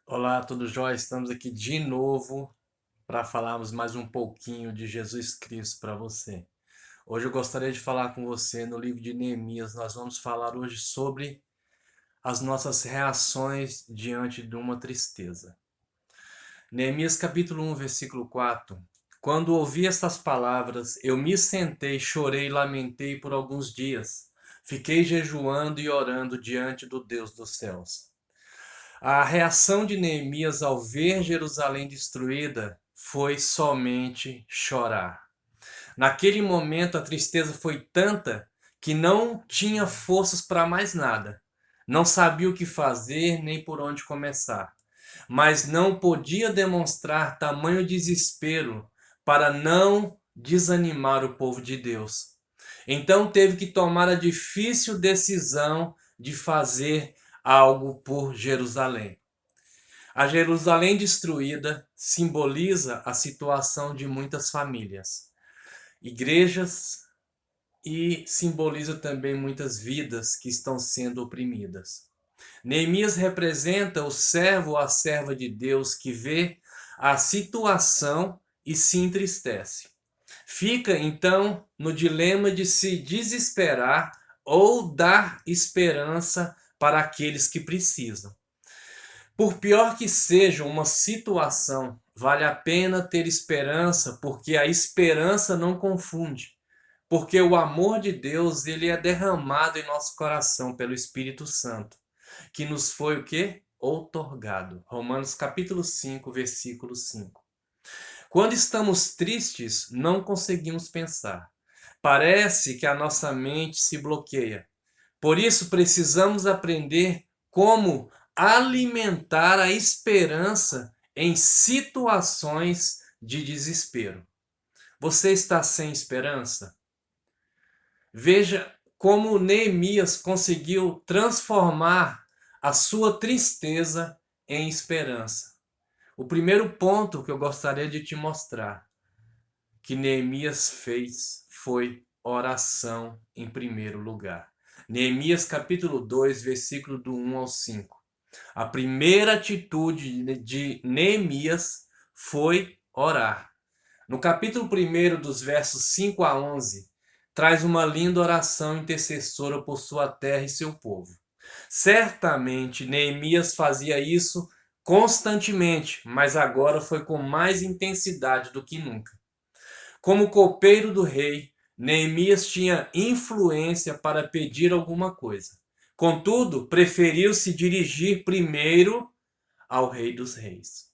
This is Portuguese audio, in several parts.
Olá, tudo jóia? Estamos aqui de novo para falarmos mais um pouquinho de Jesus Cristo para você. Hoje eu gostaria de falar com você no livro de Neemias. Nós vamos falar hoje sobre as nossas reações diante de uma tristeza. Neemias capítulo 1, versículo 4. Quando ouvi estas palavras, eu me sentei, chorei e lamentei por alguns dias. Fiquei jejuando e orando diante do Deus dos céus. A reação de Neemias ao ver Jerusalém destruída foi somente chorar. Naquele momento, a tristeza foi tanta que não tinha forças para mais nada. Não sabia o que fazer nem por onde começar. Mas não podia demonstrar tamanho desespero para não desanimar o povo de Deus. Então teve que tomar a difícil decisão de fazer algo por Jerusalém. A Jerusalém destruída simboliza a situação de muitas famílias, igrejas e simboliza também muitas vidas que estão sendo oprimidas. Neemias representa o servo ou a serva de Deus que vê a situação e se entristece. Fica então no dilema de se desesperar ou dar esperança para aqueles que precisam. Por pior que seja uma situação, vale a pena ter esperança, porque a esperança não confunde. Porque o amor de Deus, ele é derramado em nosso coração pelo Espírito Santo, que nos foi o quê? Outorgado. Romanos capítulo 5, versículo 5. Quando estamos tristes, não conseguimos pensar. Parece que a nossa mente se bloqueia. Por isso, precisamos aprender como alimentar a esperança em situações de desespero. Você está sem esperança? Veja como Neemias conseguiu transformar a sua tristeza em esperança. O primeiro ponto que eu gostaria de te mostrar que Neemias fez foi oração em primeiro lugar. Neemias capítulo 2, versículo do 1 ao 5. A primeira atitude de Neemias foi orar. No capítulo 1, dos versos 5 a 11, traz uma linda oração intercessora por sua terra e seu povo. Certamente Neemias fazia isso constantemente, mas agora foi com mais intensidade do que nunca. Como copeiro do rei, Neemias tinha influência para pedir alguma coisa. Contudo, preferiu se dirigir primeiro ao rei dos reis.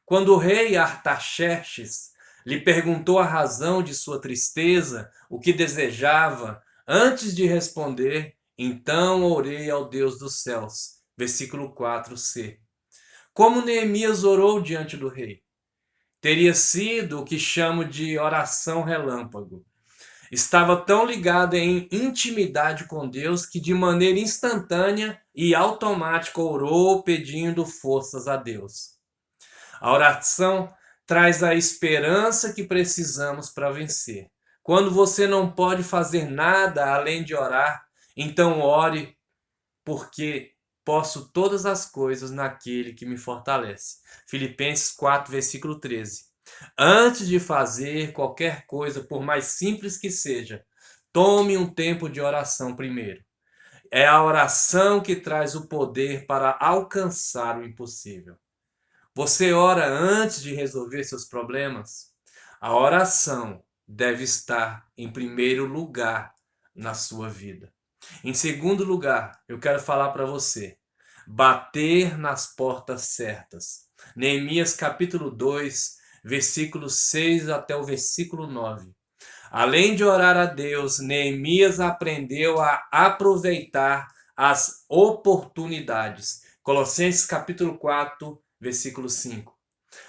Quando o rei Artaxerxes lhe perguntou a razão de sua tristeza, o que desejava, antes de responder, então orei ao Deus dos céus. Versículo 4c. Como Neemias orou diante do rei? Teria sido o que chamo de oração relâmpago. Estava tão ligado em intimidade com Deus que de maneira instantânea e automática orou pedindo forças a Deus. A oração traz a esperança que precisamos para vencer. Quando você não pode fazer nada além de orar, então ore, porque posso todas as coisas naquele que me fortalece. Filipenses 4, versículo 13. Antes de fazer qualquer coisa, por mais simples que seja, tome um tempo de oração primeiro. É a oração que traz o poder para alcançar o impossível. Você ora antes de resolver seus problemas? A oração deve estar em primeiro lugar na sua vida. Em segundo lugar, eu quero falar para você, bater nas portas certas. Neemias capítulo 2, versículo 6 até o versículo 9. Além de orar a Deus, Neemias aprendeu a aproveitar as oportunidades. Colossenses capítulo 4, versículo 5.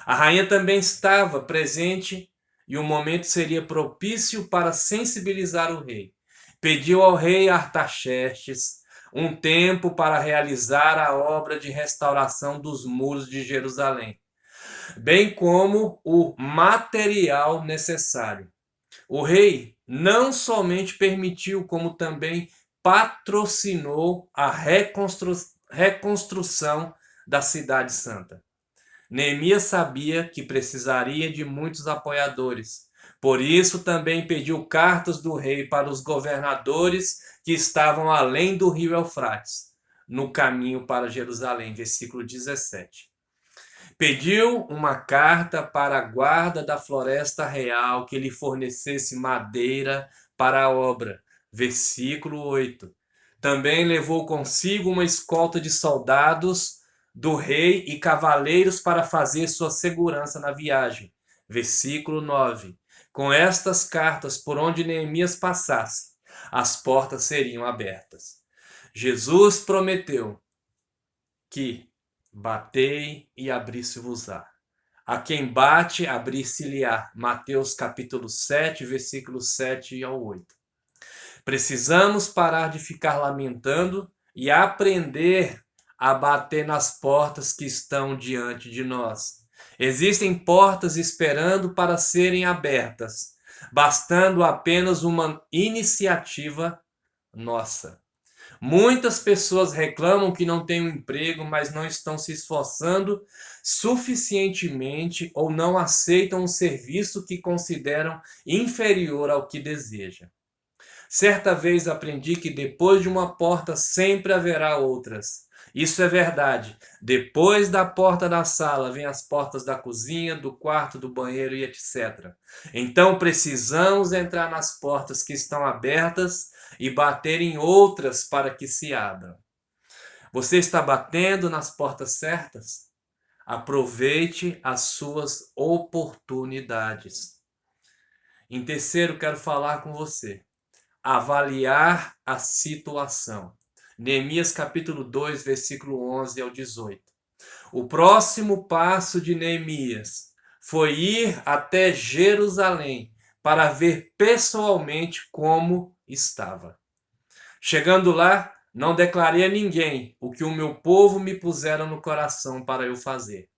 A rainha também estava presente e o momento seria propício para sensibilizar o rei. Pediu ao rei Artaxerxes um tempo para realizar a obra de restauração dos muros de Jerusalém, bem como o material necessário. O rei não somente permitiu, como também patrocinou a reconstrução da cidade santa. Neemias sabia que precisaria de muitos apoiadores. Por isso também pediu cartas do rei para os governadores que estavam além do rio Eufrates, no caminho para Jerusalém, versículo 17. Pediu uma carta para a guarda da floresta real que lhe fornecesse madeira para a obra, versículo 8. Também levou consigo uma escolta de soldados do rei e cavaleiros para fazer sua segurança na viagem. Versículo 9. Com estas cartas, por onde Neemias passasse, as portas seriam abertas. Jesus prometeu que batei e abri-se-vos-á. A quem bate, abrir-se-lhe-á. Mateus capítulo 7, versículos 7 ao 8. Precisamos parar de ficar lamentando e aprender a bater nas portas que estão diante de nós. Existem portas esperando para serem abertas, bastando apenas uma iniciativa nossa. Muitas pessoas reclamam que não têm um emprego, mas não estão se esforçando suficientemente ou não aceitam um serviço que consideram inferior ao que desejam. Certa vez aprendi que depois de uma porta sempre haverá outras. Isso é verdade. Depois da porta da sala, vem as portas da cozinha, do quarto, do banheiro e etc. Então precisamos entrar nas portas que estão abertas e bater em outras para que se abram. Você está batendo nas portas certas? Aproveite as suas oportunidades. Em terceiro, quero falar com você. Avaliar a situação. Neemias capítulo 2, versículo 11 ao 18. O próximo passo de Neemias foi ir até Jerusalém para ver pessoalmente como estava. Chegando lá, não declarei a ninguém o que o meu povo me pusera no coração para eu fazer.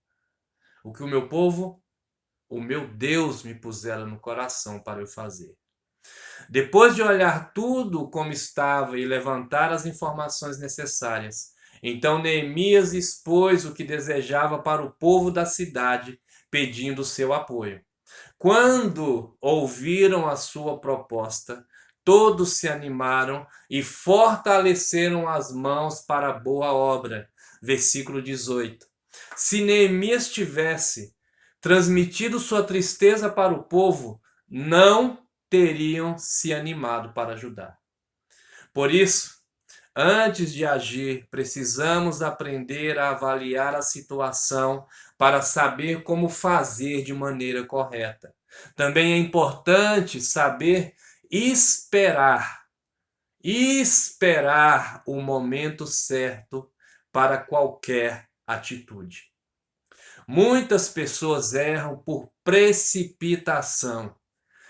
O que o meu Deus me pusera no coração para eu fazer. Depois de olhar tudo como estava e levantar as informações necessárias, então Neemias expôs o que desejava para o povo da cidade, pedindo seu apoio. Quando ouviram a sua proposta, todos se animaram e fortaleceram as mãos para a boa obra. Versículo 18. Se Neemias tivesse transmitido sua tristeza para o povo, não teriam se animado para ajudar. Por isso, antes de agir, precisamos aprender a avaliar a situação para saber como fazer de maneira correta. Também é importante saber esperar o momento certo para qualquer atitude. Muitas pessoas erram por precipitação,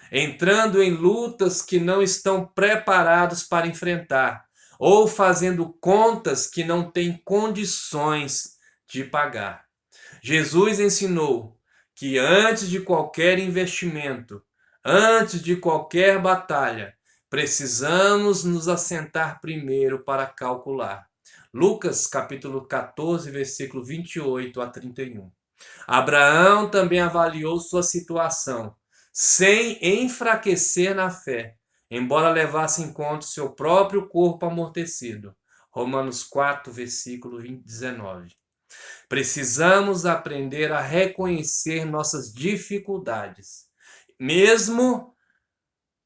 entrando em lutas que não estão preparados para enfrentar, ou fazendo contas que não têm condições de pagar. Jesus ensinou que antes de qualquer investimento, antes de qualquer batalha, precisamos nos assentar primeiro para calcular. Lucas capítulo 14, versículo 28 a 31. Abraão também avaliou sua situação, sem enfraquecer na fé, embora levasse em conta o seu próprio corpo amortecido. Romanos 4, versículo 19. Precisamos aprender a reconhecer nossas dificuldades. Mesmo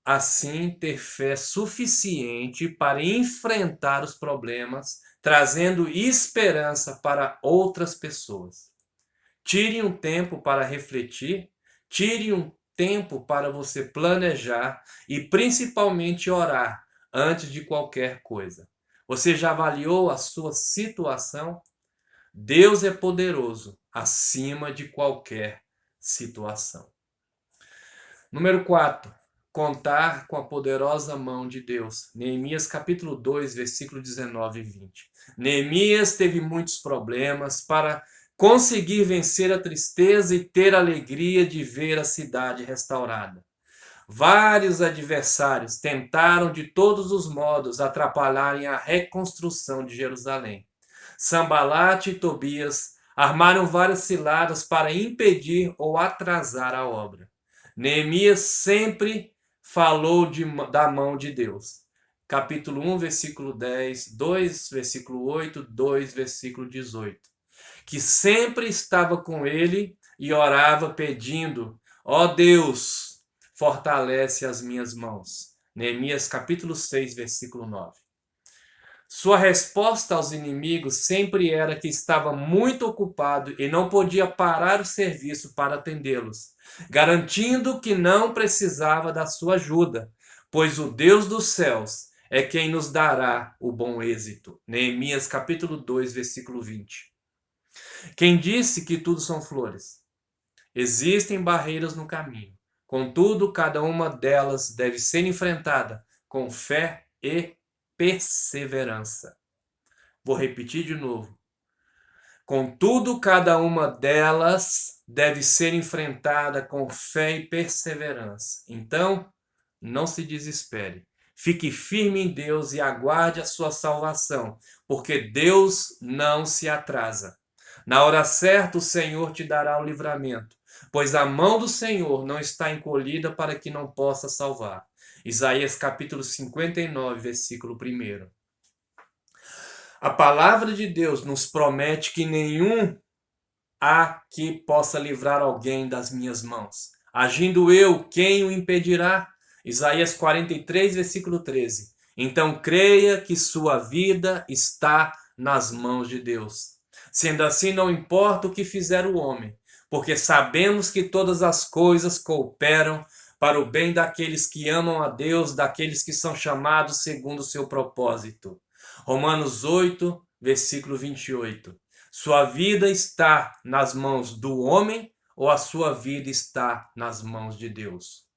assim, ter fé suficiente para enfrentar os problemas, trazendo esperança para outras pessoas. Tire um tempo para refletir, tire um tempo para você planejar e principalmente orar antes de qualquer coisa. Você já avaliou a sua situação? Deus é poderoso acima de qualquer situação. Número 4. Contar com a poderosa mão de Deus. Neemias capítulo 2, versículo 19 e 20. Neemias teve muitos problemas para conseguir vencer a tristeza e ter a alegria de ver a cidade restaurada. Vários adversários tentaram de todos os modos atrapalharem a reconstrução de Jerusalém. Sanbalate e Tobias armaram várias ciladas para impedir ou atrasar a obra. Neemias sempre falou da mão de Deus. Capítulo 1, versículo 10, 2, versículo 8, 2, versículo 18. Que sempre estava com ele e orava pedindo: ó Deus, fortalece as minhas mãos. Neemias capítulo 6, versículo 9. Sua resposta aos inimigos sempre era que estava muito ocupado e não podia parar o serviço para atendê-los, garantindo que não precisava da sua ajuda, pois o Deus dos céus é quem nos dará o bom êxito. Neemias capítulo 2, versículo 20. Quem disse que tudo são flores? Existem barreiras no caminho. Contudo, cada uma delas deve ser enfrentada com fé e perseverança. Vou repetir de novo. Contudo, cada uma delas deve ser enfrentada com fé e perseverança. Então, não se desespere. Fique firme em Deus e aguarde a sua salvação, porque Deus não se atrasa. Na hora certa, o Senhor te dará o livramento, pois a mão do Senhor não está encolhida para que não possa salvar. Isaías capítulo 59, versículo 1. A palavra de Deus nos promete que nenhum há que possa livrar alguém das minhas mãos. Agindo eu, quem o impedirá? Isaías 43, versículo 13. Então creia que sua vida está nas mãos de Deus. Sendo assim, não importa o que fizer o homem, porque sabemos que todas as coisas cooperam para o bem daqueles que amam a Deus, daqueles que são chamados segundo o seu propósito. Romanos 8, versículo 28. Sua vida está nas mãos do homem ou a sua vida está nas mãos de Deus?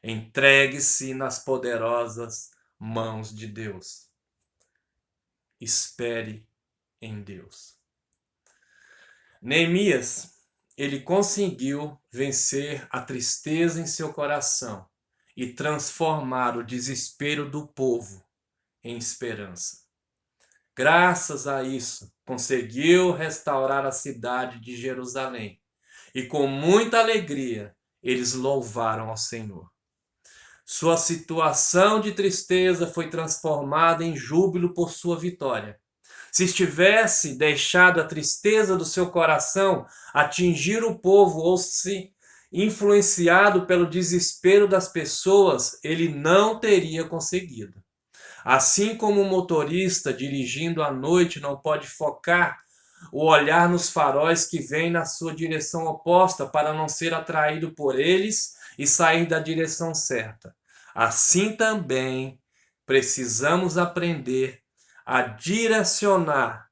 Entregue-se nas poderosas mãos de Deus. Espere em Deus. Neemias, ele conseguiu vencer a tristeza em seu coração e transformar o desespero do povo em esperança. Graças a isso, conseguiu restaurar a cidade de Jerusalém. E com muita alegria, eles louvaram ao Senhor. Sua situação de tristeza foi transformada em júbilo por sua vitória. Se estivesse deixado a tristeza do seu coração atingir o povo ou se influenciado pelo desespero das pessoas, ele não teria conseguido. Assim como o motorista dirigindo à noite não pode focar o olhar nos faróis que vêm na sua direção oposta para não ser atraído por eles e sair da direção certa. Assim também precisamos aprender a direcionar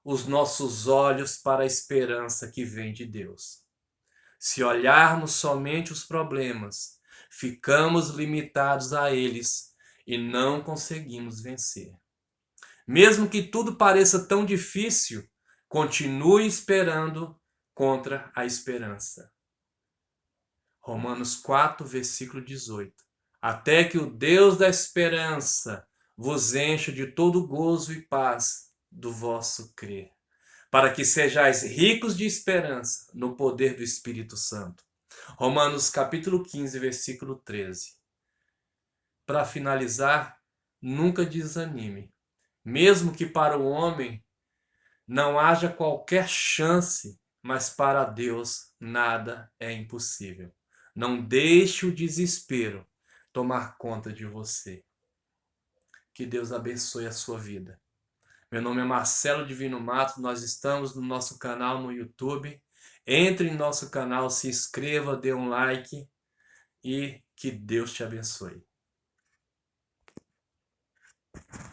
os nossos olhos para a esperança que vem de Deus. Se olharmos somente os problemas, ficamos limitados a eles e não conseguimos vencer. Mesmo que tudo pareça tão difícil, continue esperando contra a esperança. Romanos 4, versículo 18. Até que o Deus da esperança vos encha de todo gozo e paz do vosso crer, para que sejais ricos de esperança no poder do Espírito Santo. Romanos capítulo 15, versículo 13. Para finalizar, nunca desanime. Mesmo que para o homem não haja qualquer chance, mas para Deus nada é impossível. Não deixe o desespero tomar conta de você. Que Deus abençoe a sua vida. Meu nome é Marcelo Divino Matos, nós estamos no nosso canal no YouTube. Entre em nosso canal, se inscreva, dê um like e que Deus te abençoe.